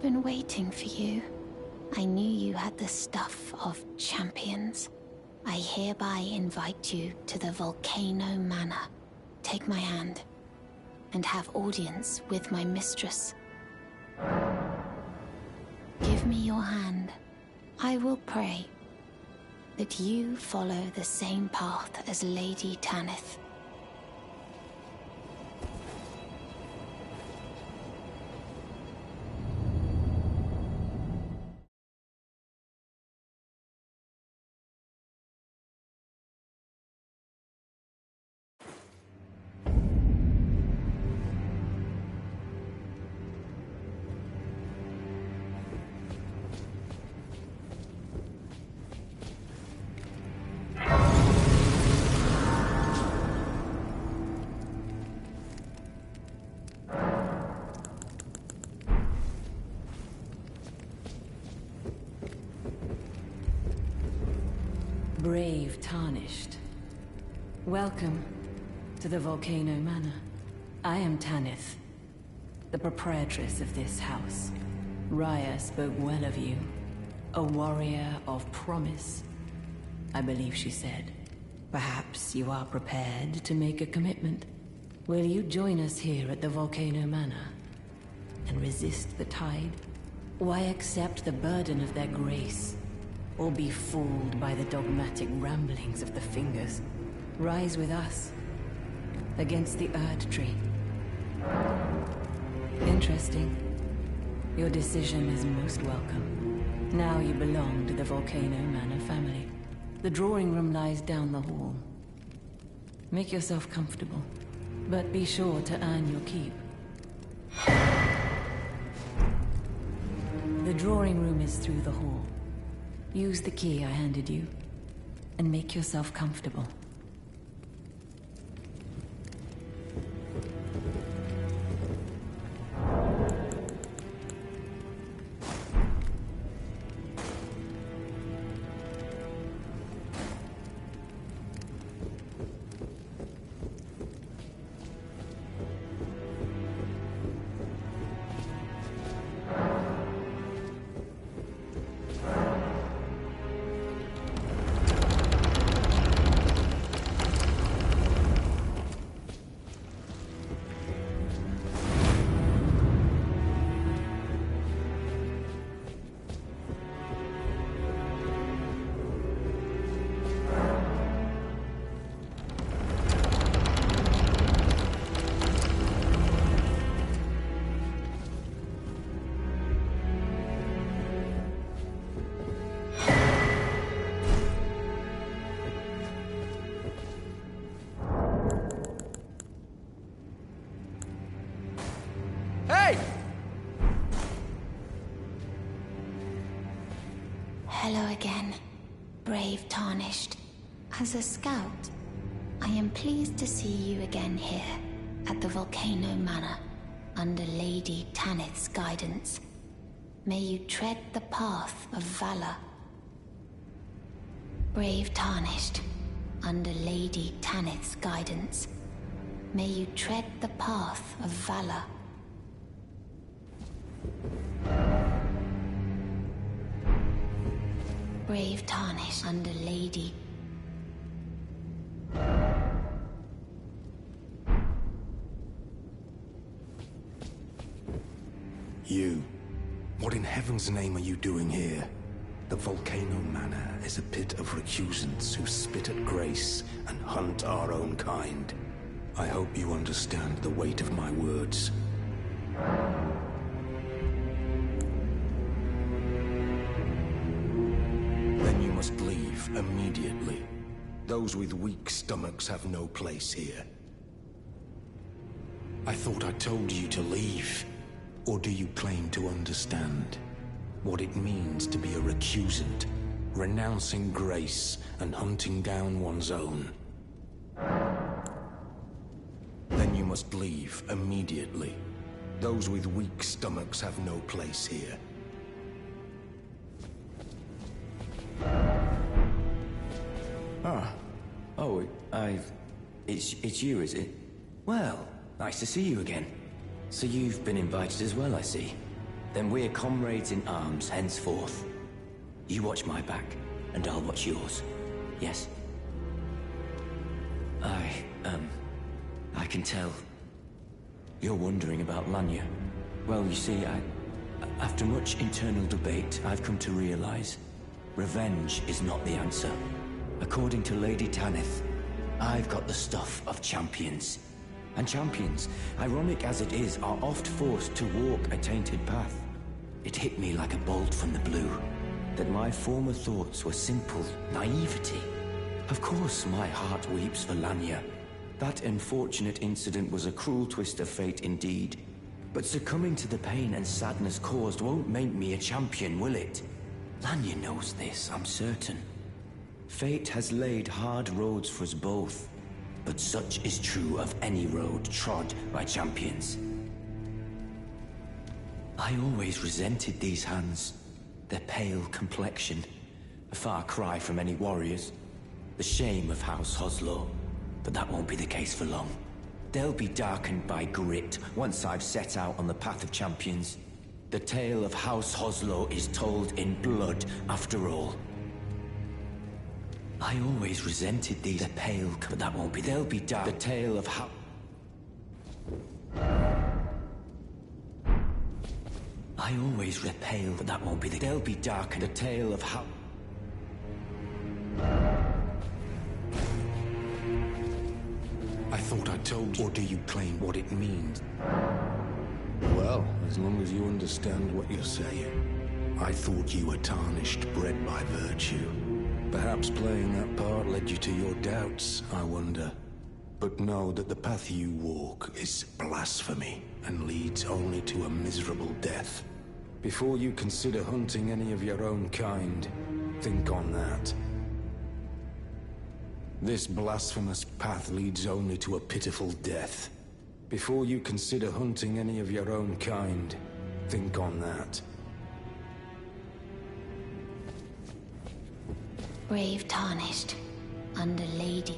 I've been waiting for you. I knew you had the stuff of champions. I hereby invite you to the Volcano Manor. Take my hand, and have audience with my mistress. Give me your hand. I will pray that you follow the same path as Lady Tanith. Brave Tarnished. Welcome to the Volcano Manor. I am Tanith, the proprietress of this house. Raya spoke well of you. A warrior of promise, I believe she said. Perhaps you are prepared to make a commitment. Will you join us here at the Volcano Manor and resist the tide? Why accept the burden of their grace? Or be fooled by the dogmatic ramblings of the Fingers? Rise with us against the Erd Tree. Interesting. Your decision is most welcome. Now you belong to the Volcano Manor family. The drawing room lies down the hall. Make yourself comfortable, but be sure to earn your keep. The drawing room is through the hall. Use the key I handed you, and make yourself comfortable. Hello again, brave Tarnished. As a scout, I am pleased to see you again here at the Volcano Manor under Lady Tanith's guidance. May you tread the path of valor. Brave Tarnished, under Lady Tanith's guidance, may you tread the path of valor. Brave Tarnished, under Lady. You. What in heaven's name are you doing here? The Volcano Manor is a pit of recusants who spit at grace and hunt our own kind. I hope you understand the weight of my words. Then you must leave immediately. Those with weak stomachs have no place here. I thought I told you to leave. Or do you claim to understand what it means to be a recusant, renouncing grace and hunting down one's own? Then you must leave immediately. Those with weak stomachs have no place here. It's you, is it? Well, nice to see you again. So you've been invited as well, I see. Then we're comrades in arms henceforth. You watch my back, and I'll watch yours. Yes? I can tell. You're wondering about Lanya. Well, you see, after much internal debate, I've come to realize revenge is not the answer. According to Lady Tanith, I've got the stuff of champions. And champions, ironic as it is, are oft forced to walk a tainted path. It hit me like a bolt from the blue, that my former thoughts were simple naivety. Of course my heart weeps for Lanya. That unfortunate incident was a cruel twist of fate indeed. But succumbing to the pain and sadness caused won't make me a champion, will it? Lanya knows this, I'm certain. Fate has laid hard roads for us both, but such is true of any road trod by champions. I always resented these hands, their pale complexion, a far cry from any warriors. The shame of House Hoslow, but that won't be the case for long. They'll be darkened by grit once I've set out on the path of champions. The tale of House Hoslow is told in blood, after all. I always resented these pale, but that won't be. They'll be dark. The tale of how. I always repale, but that won't be. They'll be dark. The tale of how. I thought I told you. Or do you claim what it means? Well, as long as you understand what you're saying. I thought you were tarnished, bred by virtue. Perhaps playing that part led you to your doubts, I wonder. But know that the path you walk is blasphemy and leads only to a miserable death. Before you consider hunting any of your own kind, think on that. This blasphemous path leads only to a pitiful death. Before you consider hunting any of your own kind, think on that. Brave tarnished, under Lady.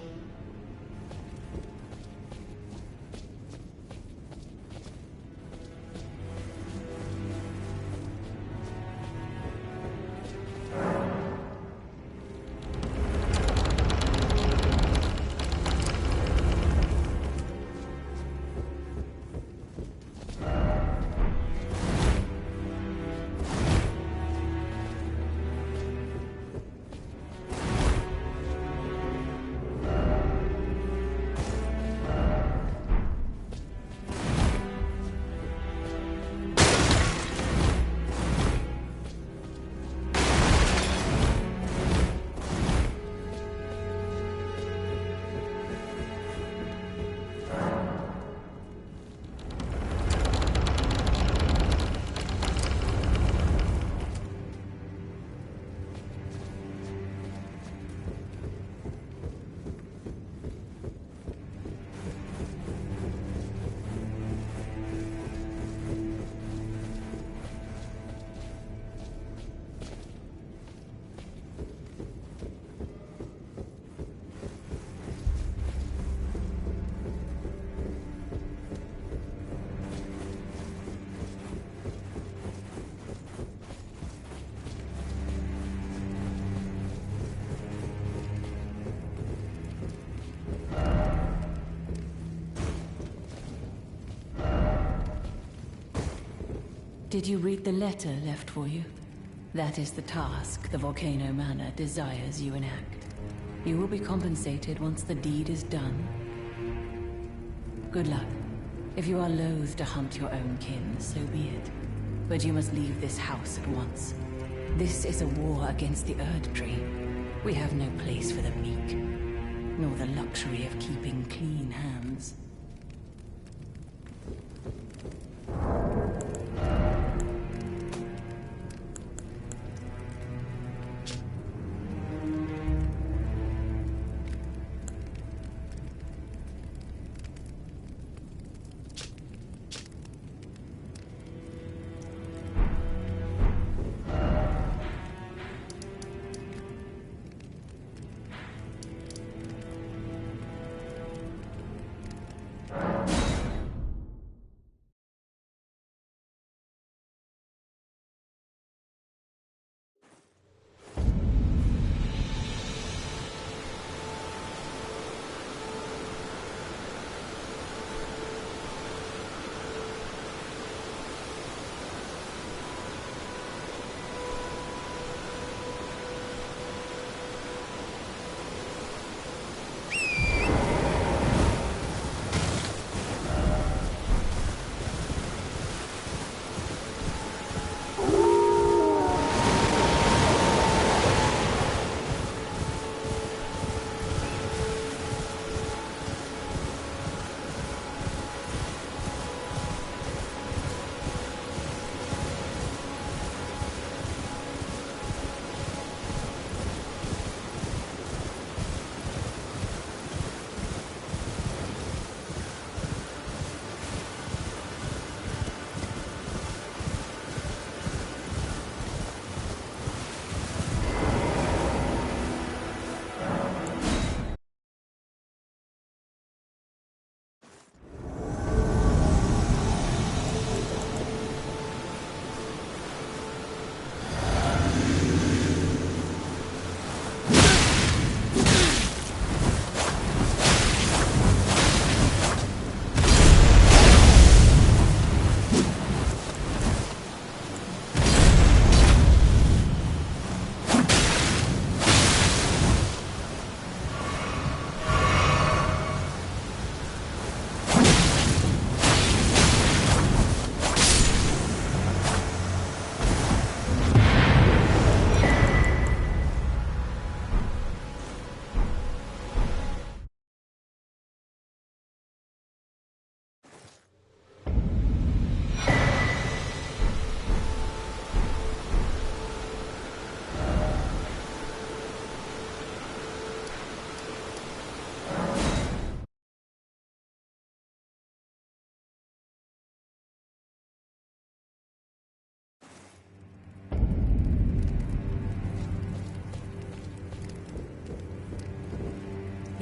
Did you read the letter left for you? That is the task the Volcano Manor desires you enact. You will be compensated once the deed is done. Good luck. If you are loath to hunt your own kin, so be it. But you must leave this house at once. This is a war against the Erd Tree. We have no place for the meek, nor the luxury of keeping clean hands.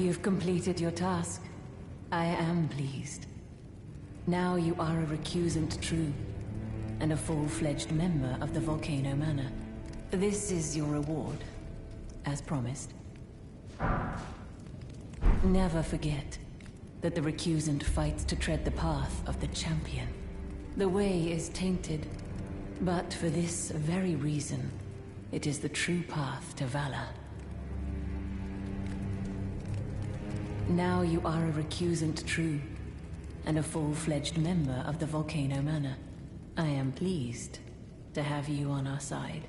You've completed your task. I am pleased. Now you are a recusant true, and a full-fledged member of the Volcano Manor. This is your reward, as promised. Never forget that the recusant fights to tread the path of the champion. The way is tainted, but for this very reason, it is the true path to valor. Now you are a recusant true, and a full-fledged member of the Volcano Manor. I am pleased to have you on our side.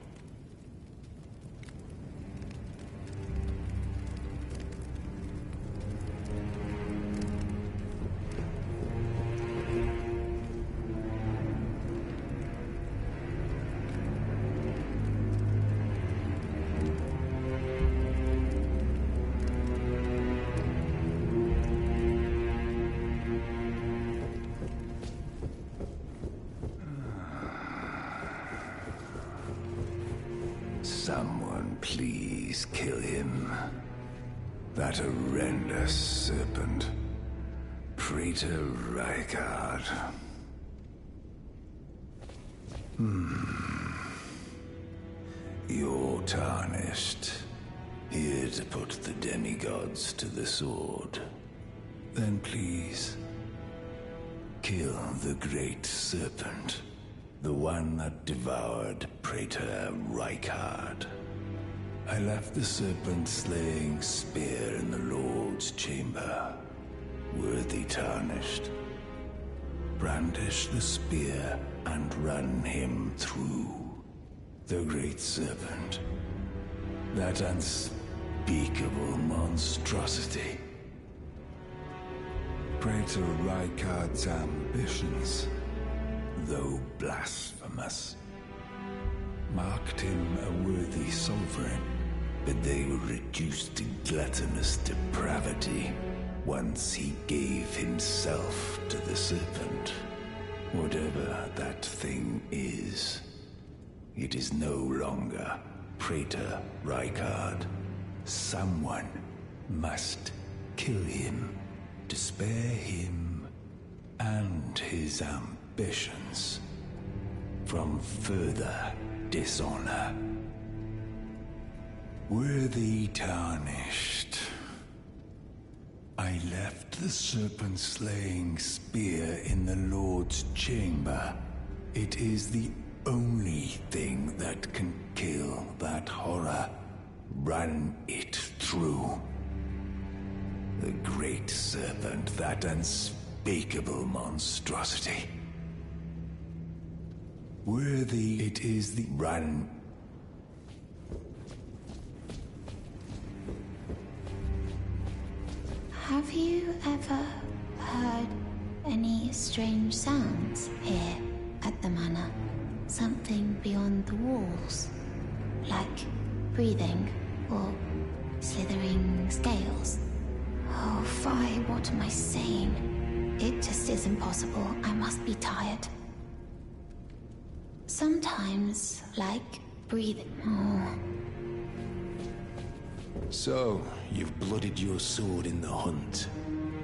Someone please kill him. That horrendous serpent. Praetor Rykard. You're tarnished. Here to put the demigods to the sword. Then please, kill the great serpent. The one that devoured Praetor Rykard. I left the serpent-slaying spear in the Lord's chamber. Worthy tarnished. Brandish the spear and run him through. The great serpent. That unspeakable monstrosity. Praetor Rykard's ambitions, though blasphemous, marked him a worthy sovereign, but they were reduced to gluttonous depravity once he gave himself to the serpent. Whatever that thing is, it is no longer Praetor Rykard. Someone must kill him to spare him and his ambitions from further dishonor. Worthy tarnished. I left the serpent-slaying spear in the Lord's chamber. It is the only thing that can kill that horror. Run it through. The great serpent, that unspeakable monstrosity. Worthy it is the run. Have you ever heard any strange sounds here at the manor? Something beyond the walls? Like breathing or slithering scales? Oh, fie, what am I saying? It just isn't possible. I must be tired. Sometimes, like breathing. Oh. So, you've blooded your sword in the hunt.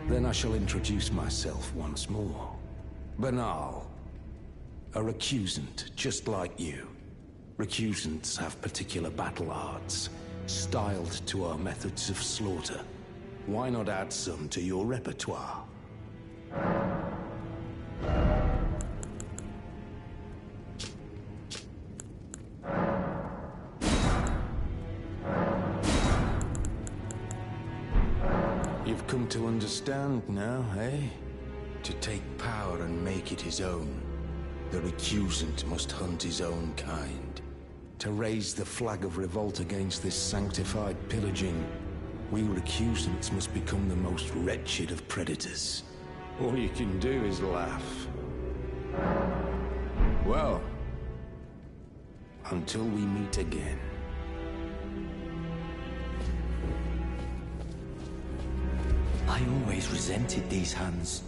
Then I shall introduce myself once more. Banal. A recusant, just like you. Recusants have particular battle arts, styled to our methods of slaughter. Why not add some to your repertoire? You've come to understand now, eh? To take power and make it his own. The recusant must hunt his own kind. To raise the flag of revolt against this sanctified pillaging, we recusants must become the most wretched of predators. All you can do is laugh. Well, until we meet again. I always resented these hands.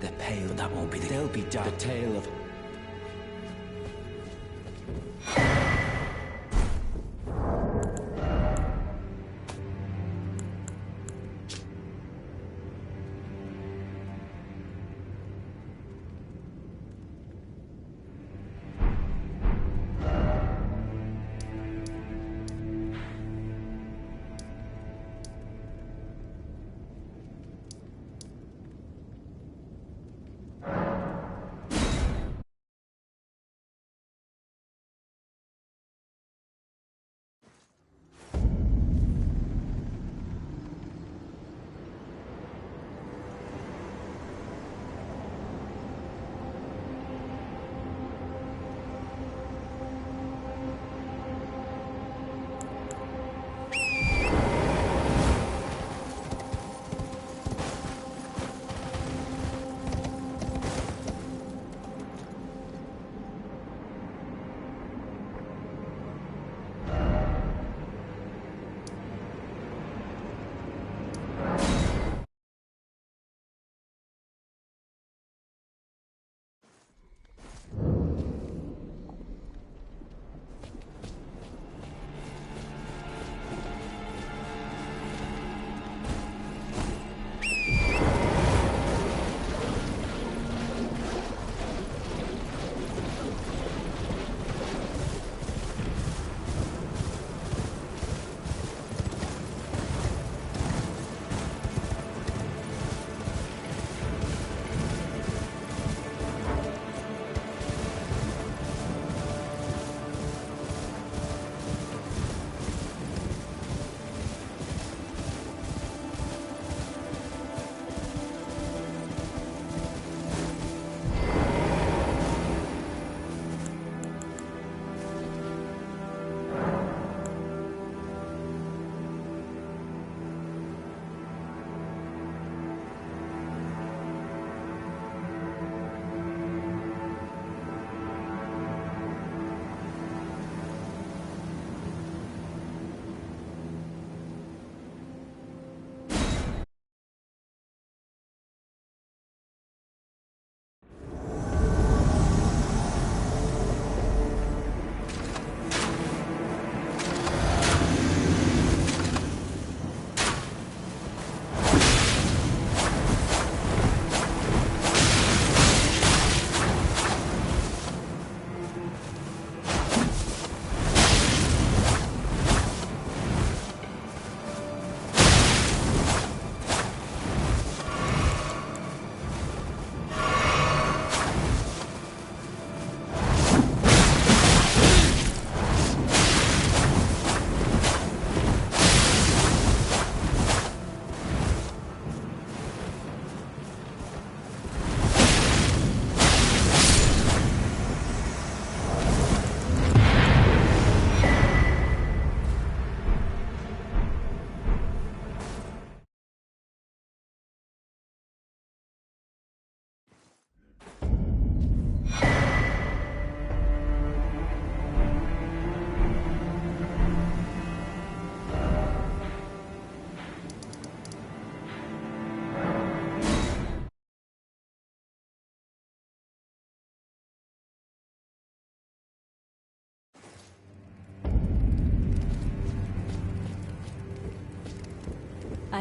They're pale, but that won't be they'll be dark. The tale of...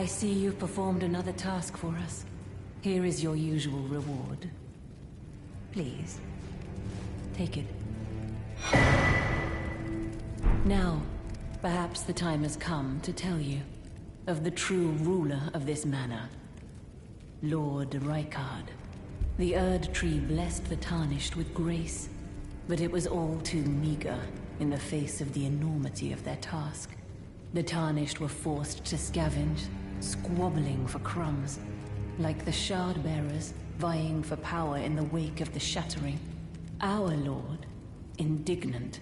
I see you've performed another task for us. Here is your usual reward. Please, take it. Now, perhaps the time has come to tell you of the true ruler of this manor, Lord Rykard. The Erd Tree blessed the Tarnished with grace, but it was all too meager in the face of the enormity of their task. The Tarnished were forced to scavenge, squabbling for crumbs, like the Shard Bearers vying for power in the wake of the Shattering. Our Lord, indignant,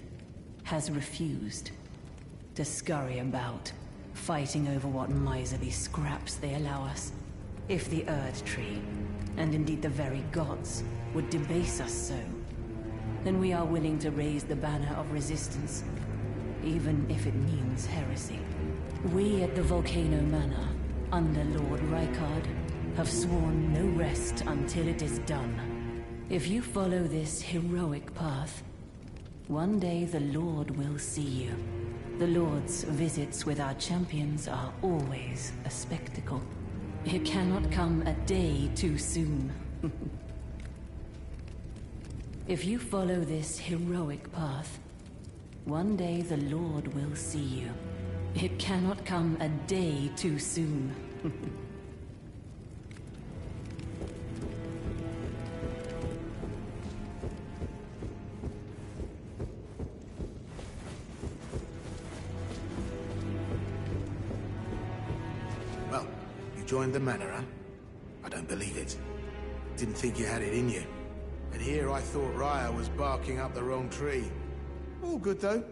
has refused to scurry about, fighting over what miserly scraps they allow us. If the Erd Tree, and indeed the very gods, would debase us so, then we are willing to raise the banner of resistance, even if it means heresy. We at the Volcano Manor, under Lord Rykard, have sworn no rest until it is done. If you follow this heroic path, one day the Lord will see you. The Lord's visits with our champions are always a spectacle. It cannot come a day too soon. If you follow this heroic path, one day the Lord will see you. It cannot come a day too soon. Well, you joined the manor, huh? I don't believe it. Didn't think you had it in you. And here I thought Raya was barking up the wrong tree. All good, though.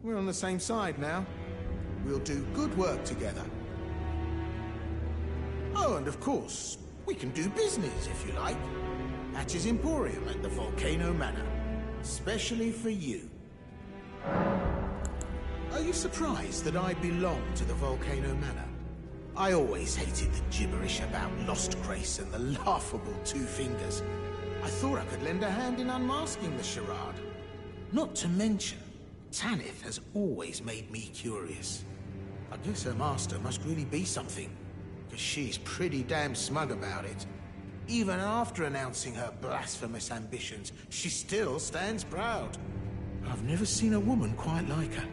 We're on the same side now. We'll do good work together. Oh, and of course, we can do business, if you like. Hatch's Emporium at the Volcano Manor. Especially for you. Are you surprised that I belong to the Volcano Manor? I always hated the gibberish about Lost Grace and the laughable Two Fingers. I thought I could lend a hand in unmasking the charade. Not to mention, Tanith has always made me curious. I guess her master must really be something, because she's pretty damn smug about it. Even after announcing her blasphemous ambitions, she still stands proud. I've never seen a woman quite like her.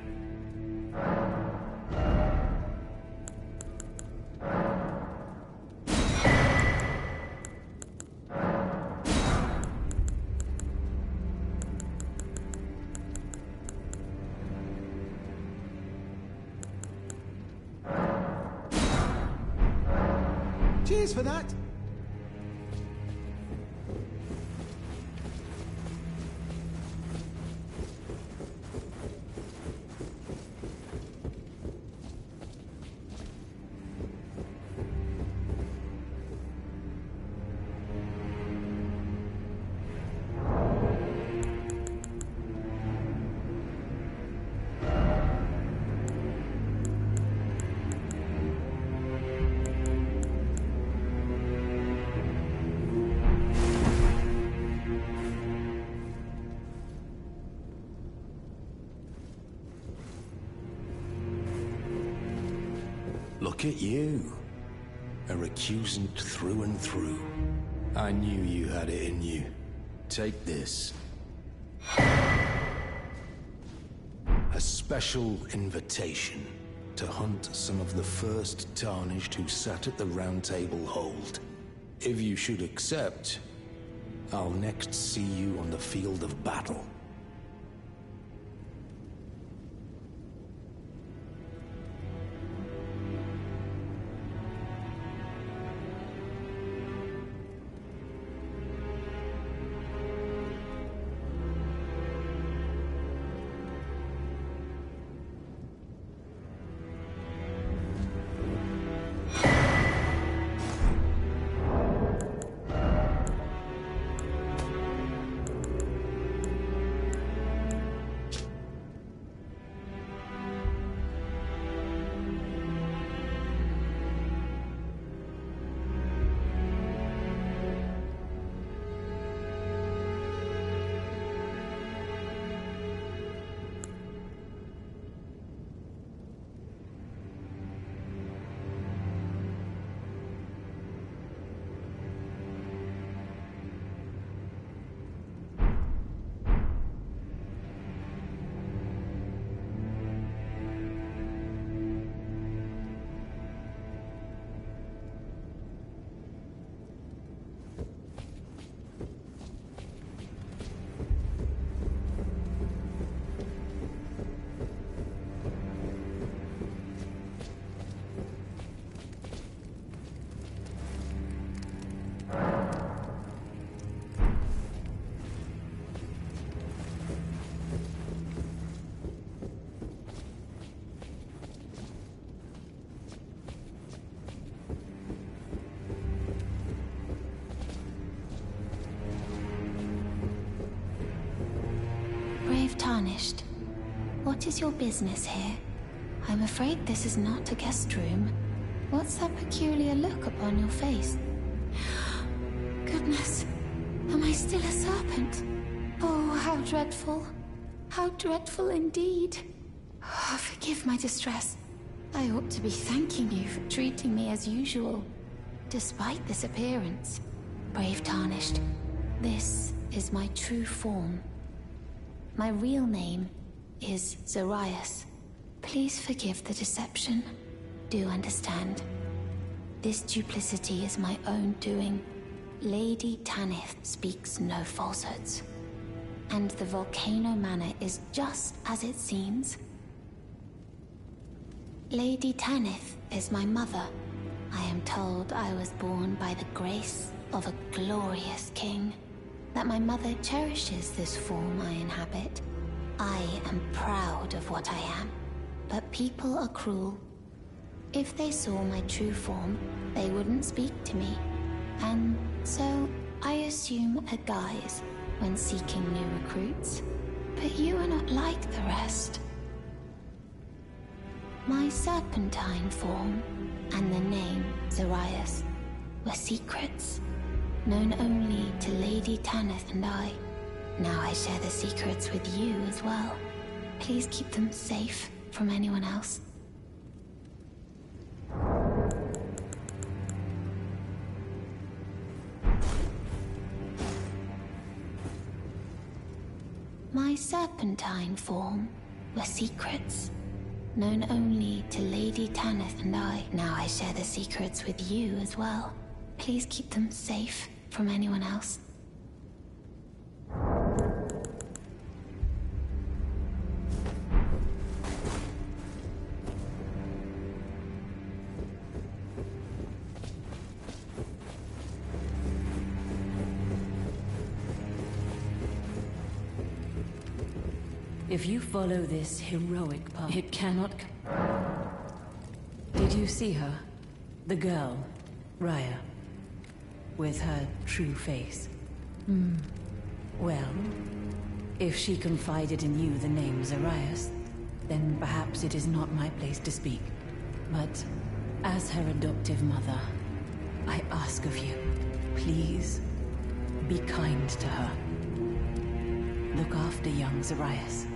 Cheers for that. Look at you. A recusant through and through. I knew you had it in you. Take this. A special invitation to hunt some of the first Tarnished who sat at the Round Table Hold. If you should accept, I'll next see you on the field of battle. Tarnished. What is your business here? I'm afraid this is not a guest room. What's that peculiar look upon your face? Goodness, am I still a serpent? Oh, how dreadful. How dreadful indeed. Oh, forgive my distress. I ought to be thanking you for treating me as usual, despite this appearance. Brave Tarnished, this is my true form. My real name is Zarias. Please forgive the deception. Do understand. This duplicity is my own doing. Lady Tanith speaks no falsehoods. And the Volcano Manor is just as it seems. Lady Tanith is my mother. I am told I was born by the grace of a glorious king. That my mother cherishes this form I inhabit. I am proud of what I am. But people are cruel. If they saw my true form, they wouldn't speak to me. And so I assume a guise when seeking new recruits. But you are not like the rest. My serpentine form and the name Zarias were secrets, known only to Lady Tanith and I. Now I share the secrets with you as well. Please keep them safe from anyone else. My serpentine form were secrets, known only to Lady Tanith and I. Now I share the secrets with you as well. Please keep them safe from anyone else. If you follow this heroic path, it cannot... Did you see her? The girl, Raya, with her true face. Well, if she confided in you the name Zarias, then perhaps it is not my place to speak. But as her adoptive mother, I ask of you, please, be kind to her. Look after young Zarias.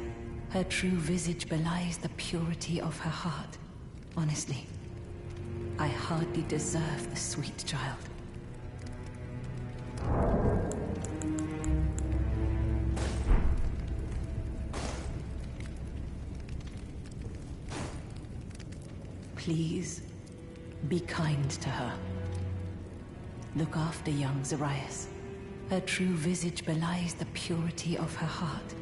Her true visage belies the purity of her heart. Honestly, I hardly deserve the sweet child. Please, be kind to her. Look after young Zarias. Her true visage belies the purity of her heart.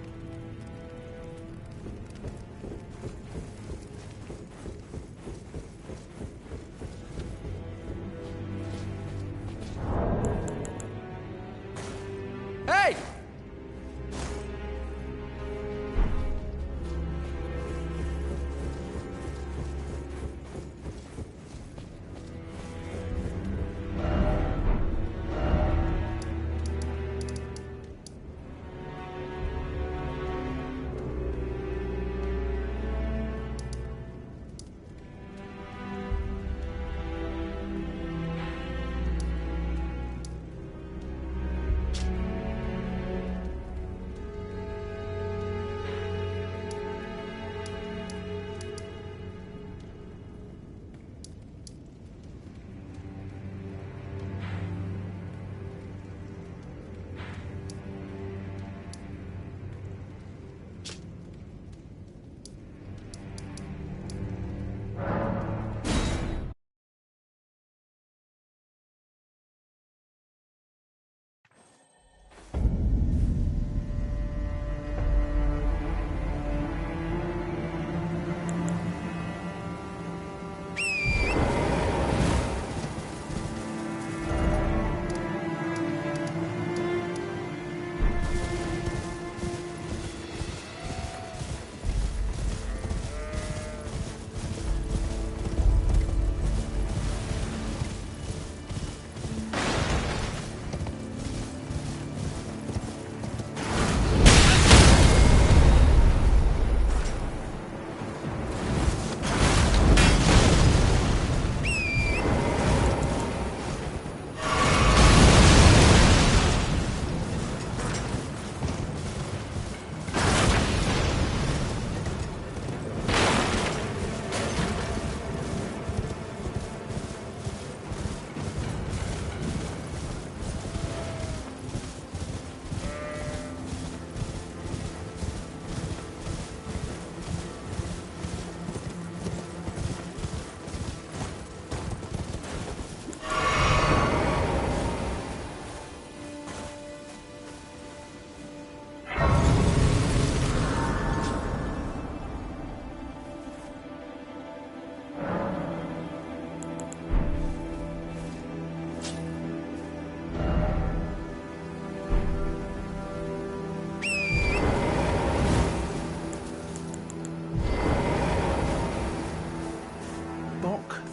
Hey!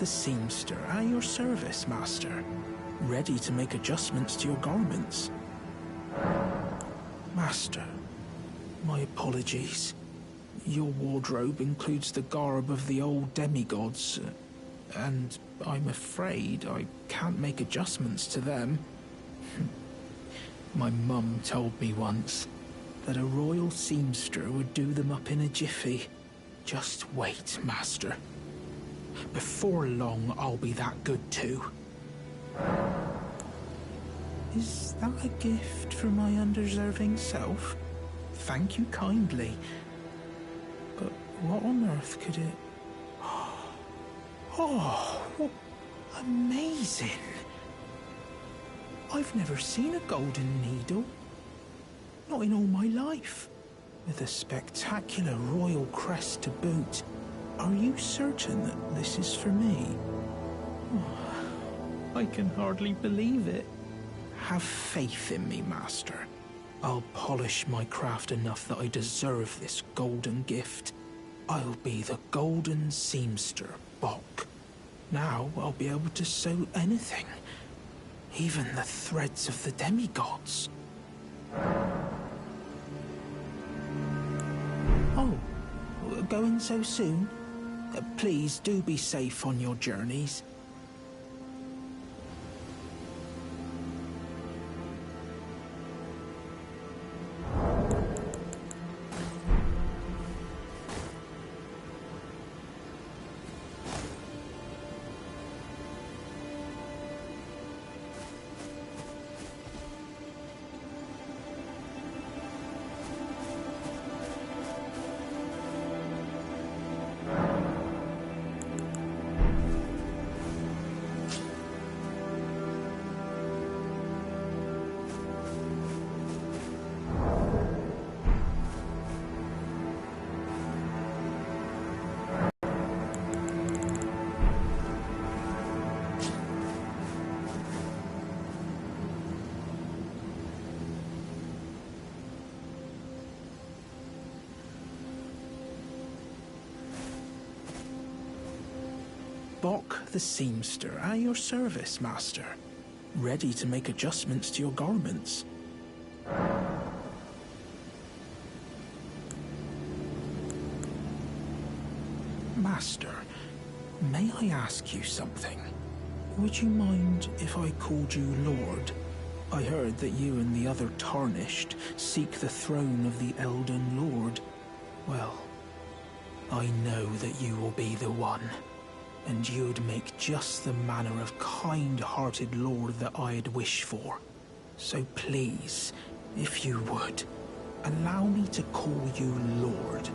the seamster at your service, master. Ready to make adjustments to your garments. Master, my apologies. Your wardrobe includes the garb of the old demigods, and I'm afraid I can't make adjustments to them. My mum told me once that a royal seamster would do them up in a jiffy. Just wait, master. Before long, I'll be that good too. Is that a gift for my undeserving self? Thank you kindly. But what on earth could it... Oh, amazing. I've never seen a golden needle. Not in all my life. With a spectacular royal crest to boot. Are you certain that this is for me? Oh, I can hardly believe it. Have faith in me, master. I'll polish my craft enough that I deserve this golden gift. I'll be the golden seamster, Bok. Now I'll be able to sew anything. Even the threads of the demigods. Oh, going so soon? Please do be safe on your journeys. Bok the seamster at your service, master. Ready to make adjustments to your garments. Master, may I ask you something? Would you mind if I called you Lord? I heard that you and the other Tarnished seek the throne of the Elden Lord. Well, I know that you will be the one. And you'd make just the manner of kind-hearted lord that I'd wish for. So please, if you would, allow me to call you Lord.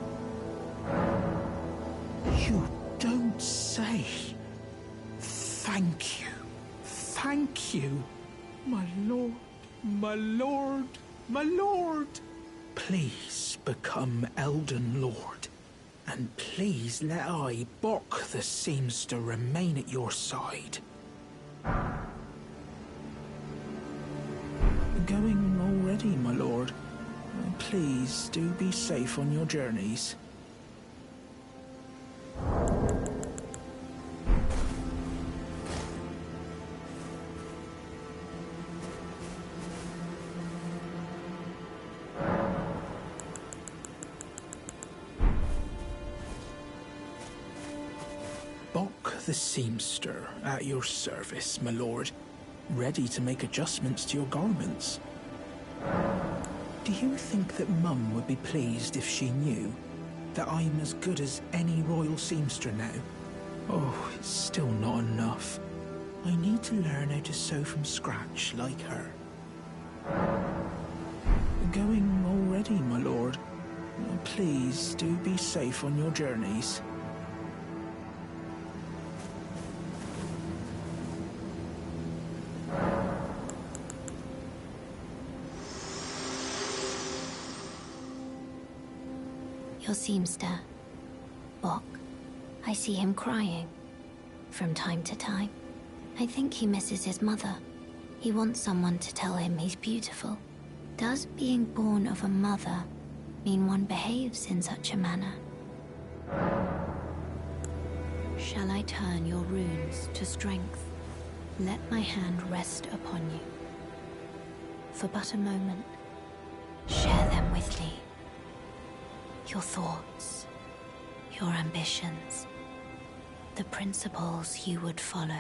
You don't say. Thank you. Thank you. My lord, my lord, my lord. Please become Elden Lord. And please let I, Bok the seamster, remain at your side. Going already, my lord. Please do be safe on your journeys. The seamster at your service, my lord. Ready to make adjustments to your garments. Do you think that Mum would be pleased if she knew that I'm as good as any royal seamster now? Oh, it's still not enough. I need to learn how to sew from scratch like her. Going already, my lord. Please do be safe on your journeys. Your seamster, Bok. I see him crying from time to time. I think he misses his mother. He wants someone to tell him he's beautiful. Does being born of a mother mean one behaves in such a manner? Shall I turn your runes to strength? Let my hand rest upon you. For but a moment, share them with me. Your thoughts, your ambitions, the principles you would follow.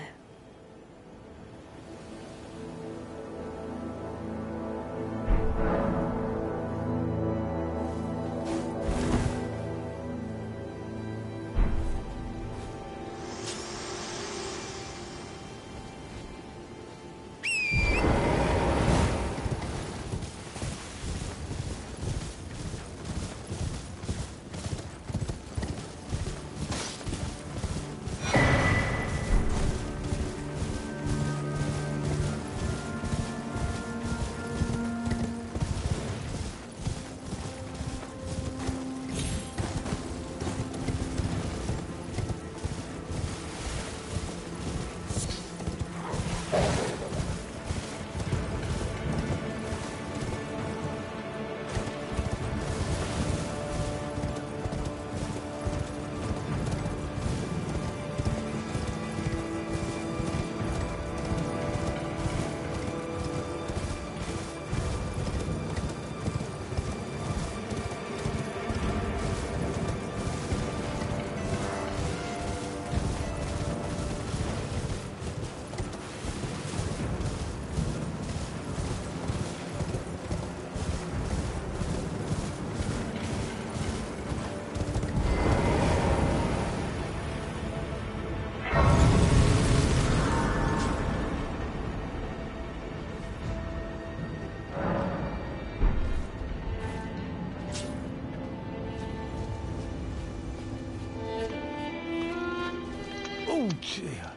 Oh, dear.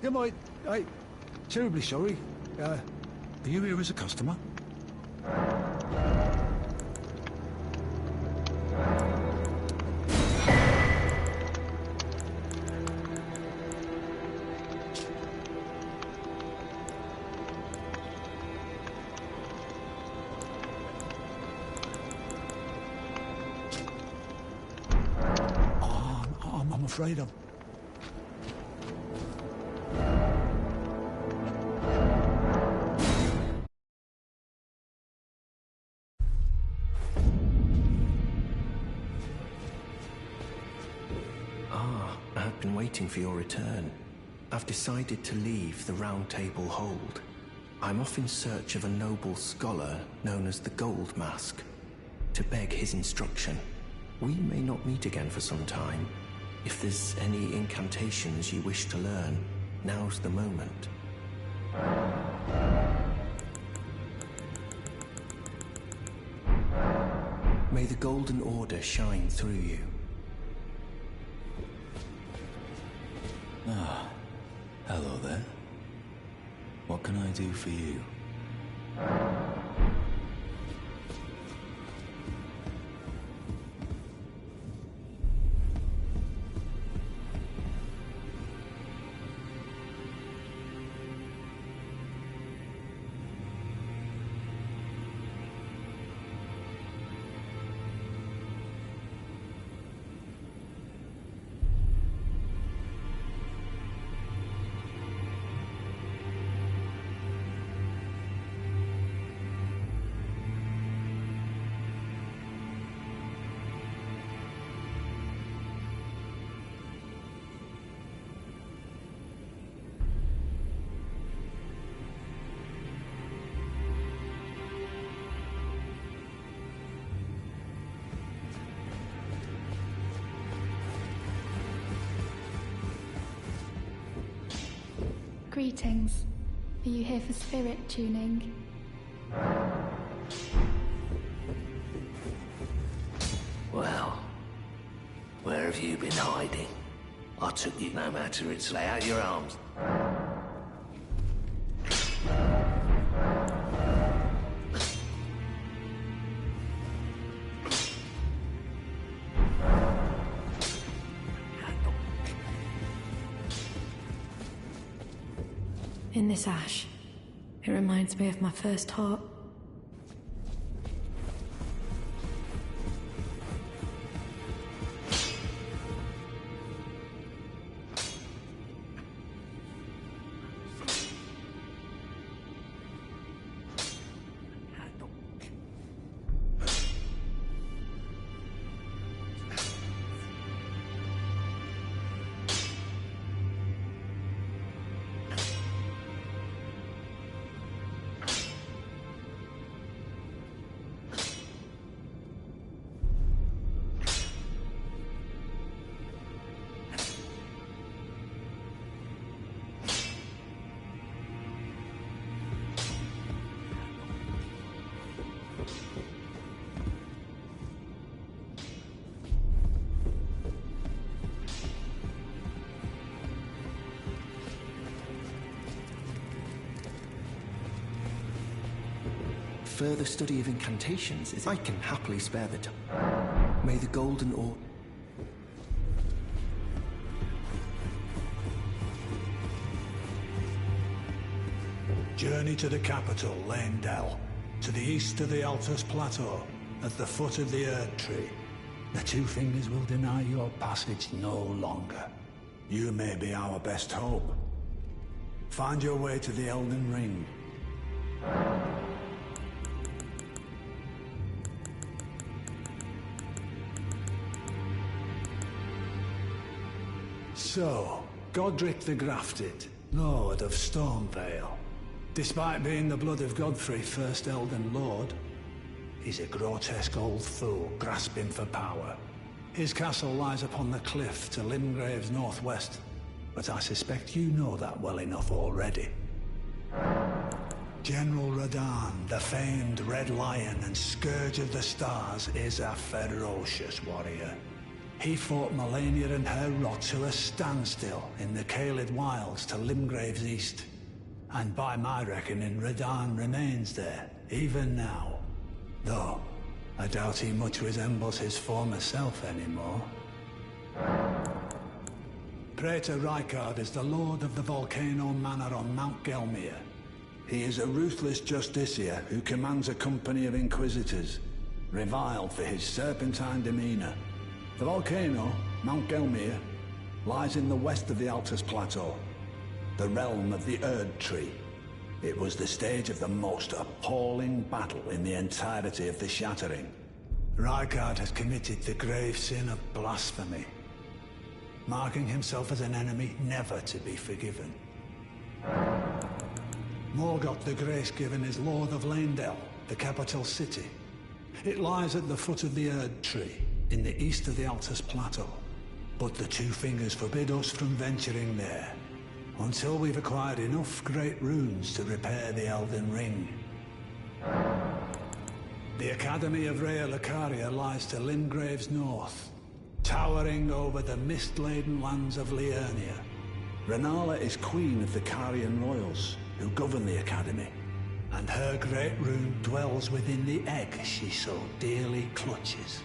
Am I terribly sorry. Are you here as a customer? I'm afraid I'm... I've been waiting for your return. I've decided to leave the Round Table Hold. I'm off in search of a noble scholar known as the Gold Mask, to beg his instruction. We may not meet again for some time. If there's any incantations you wish to learn, now's the moment. May the Golden Order shine through you. Ah, hello there. What can I do for you? Greetings. Are you here for spirit tuning? Well, where have you been hiding? I took you no matter it's lay out your arms. In this ash, it reminds me of my first heart. further study of incantations is... I can happily spare the time. May the Golden Order... Journey to the capital, Leyndell. To the east of the Altus Plateau, at the foot of the Erd Tree. The Two Fingers will deny your passage no longer. You may be our best hope. Find your way to the Elden Ring. So, Godric the Grafted, Lord of Stormvale. Despite being the blood of Godfrey, first Elden Lord, he's a grotesque old fool grasping for power. His castle lies upon the cliff to Limgrave's northwest, but I suspect you know that well enough already. General Radahn, the famed Red Lion and Scourge of the Stars, is a ferocious warrior. He fought Malenia and her rot to a standstill in the Caelid Wilds to Limgrave's east. And by my reckoning, Radahn remains there, even now. Though, I doubt he much resembles his former self anymore. Praetor Rykard is the lord of the Volcano Manor on Mount Gelmir. He is a ruthless justiciar who commands a company of inquisitors, reviled for his serpentine demeanor. The volcano, Mount Gelmir, lies in the west of the Altus Plateau, the realm of the Erd Tree. It was the stage of the most appalling battle in the entirety of the Shattering. Rykard has committed the grave sin of blasphemy, marking himself as an enemy never to be forgiven. Morgoth the Grace-Given is Lord of Leyndell, the capital city. It lies at the foot of the Erd Tree, in the east of the Altus Plateau. But the Two Fingers forbid us from venturing there, until we've acquired enough great runes to repair the Elden Ring. The Academy of Rhea Lucaria lies to Limgrave's north, towering over the mist-laden lands of Liurnia. Renala is queen of the Carian royals, who govern the Academy, and her great rune dwells within the egg she so dearly clutches.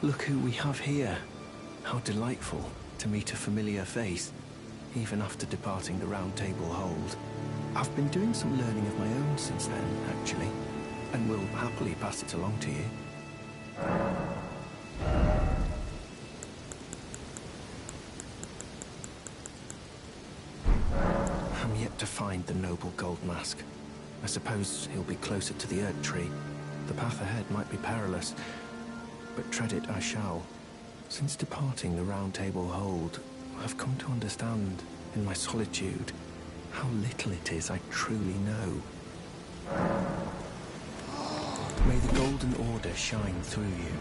Look who we have here. How delightful to meet a familiar face, even after departing the Round Table Hold. I've been doing some learning of my own since then, actually, and will happily pass it along to you. I'm yet to find the noble Gold Mask. I suppose he'll be closer to the Erd Tree. The path ahead might be perilous, but tread it I shall. Since departing the Round Table Hold, I've come to understand, in my solitude, how little it is I truly know. May the Golden Order shine through you.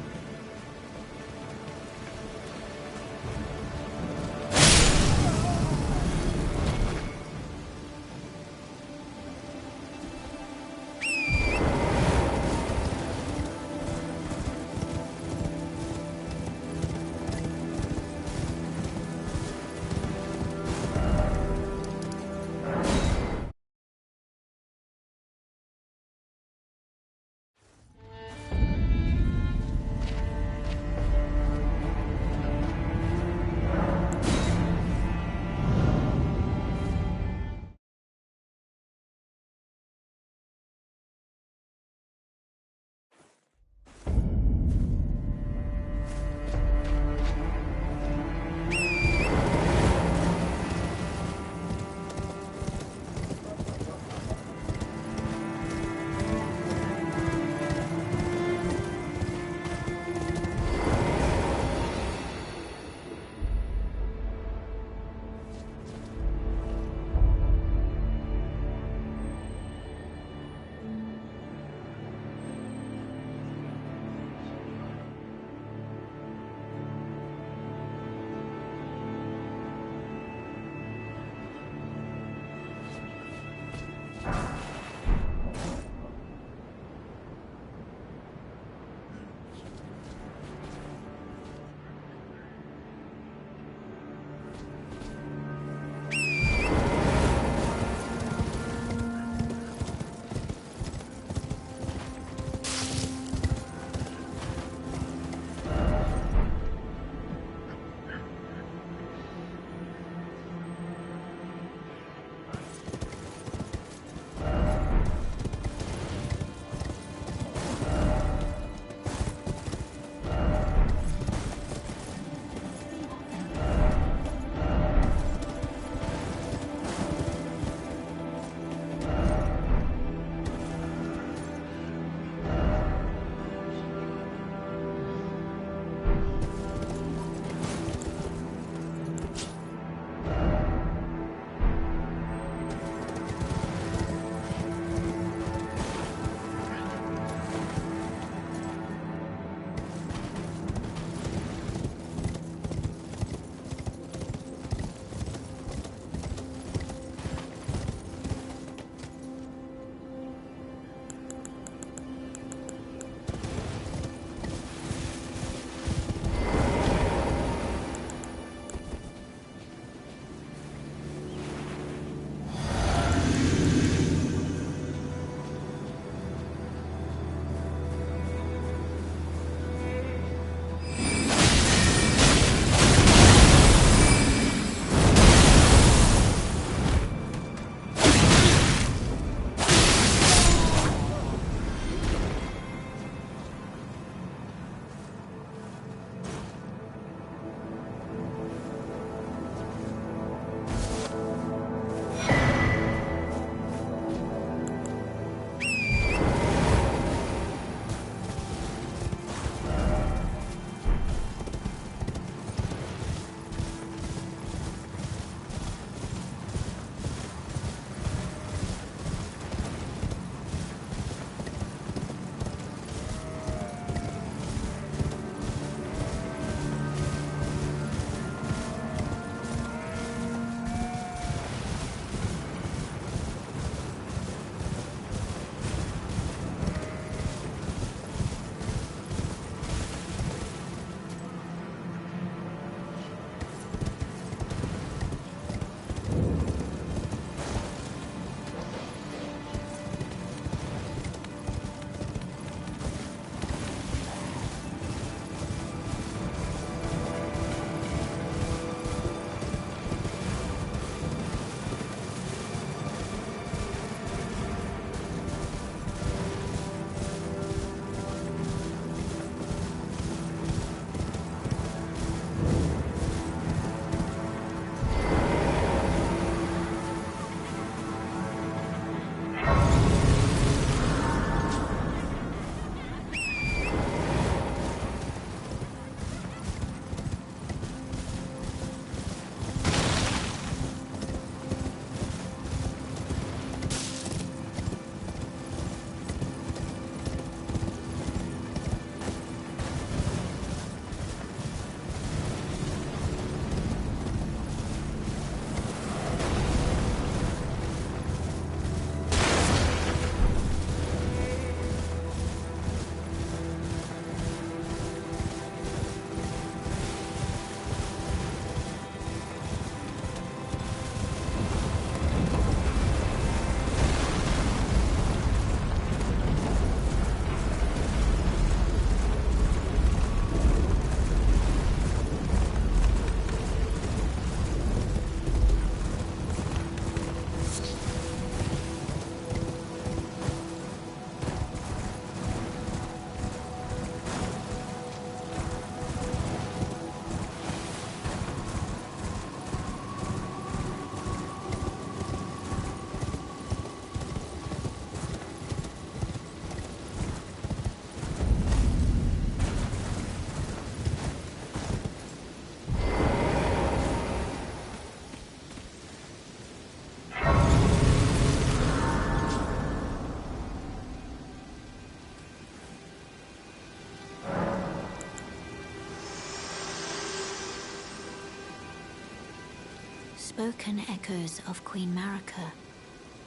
Spoken echoes of Queen Marika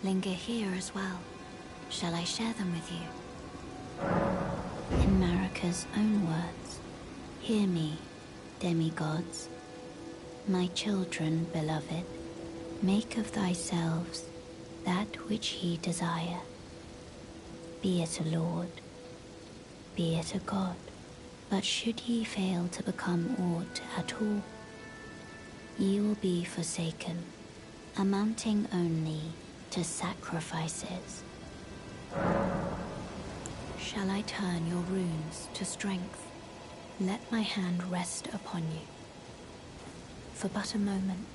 linger here as well. Shall I share them with you? In Marika's own words, hear me, demigods. My children, beloved, make of thyselves that which ye desire. Be it a lord, be it a god, but should ye fail to become aught at all, ye will be forsaken, amounting only to sacrifices. Shall I turn your runes to strength? Let my hand rest upon you. For but a moment,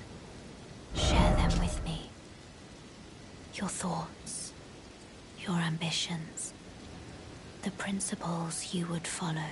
share them with me. Your thoughts, your ambitions, the principles you would follow.